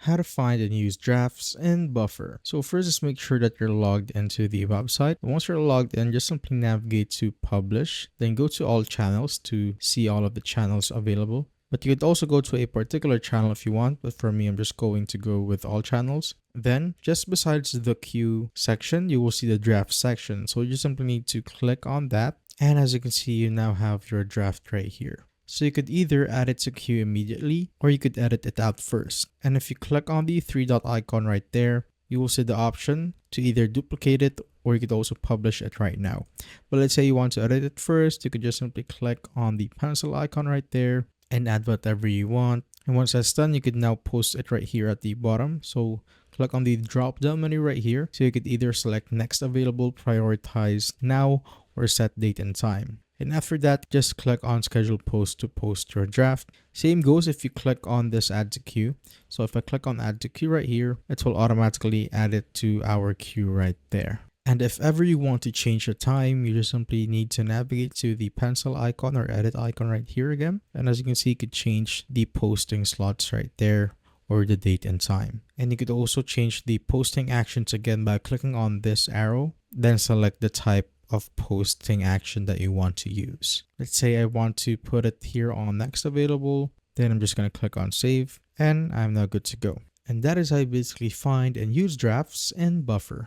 how to find and use drafts in Buffer. So first, just make sure that you're logged into the website. Once you're logged in, just simply navigate to Publish, then go to all channels to see all of the channels available. But you could also go to a particular channel if you want, but for me, I'm just going to go with all channels. Then, just besides the queue section, you will see the draft section. So you just simply need to click on that. And as you can see, you now have your draft right here. So you could either add it to queue immediately, or you could edit it out first. And if you click on the three dot icon right there, you will see the option to either duplicate it, or you could also publish it right now. But let's say you want to edit it first, you could just simply click on the pencil icon right there and add whatever you want. And once that's done, you could now post it right here at the bottom. So click on the drop down menu right here. So you could either select next available, prioritize now, or set date and time. And after that, just click on schedule post to post your draft. Same goes if you click on this add to queue. So if I click on add to queue right here, it will automatically add it to our queue right there. And if ever you want to change the time, you just simply need to navigate to the pencil icon or edit icon right here again. And as you can see, you could change the posting slots right there or the date and time. And you could also change the posting actions again by clicking on this arrow, then select the type of posting action that you want to use. Let's say I want to put it here on next available. Then I'm just going to click on save and I'm now good to go. And that is how you basically find and use drafts in Buffer.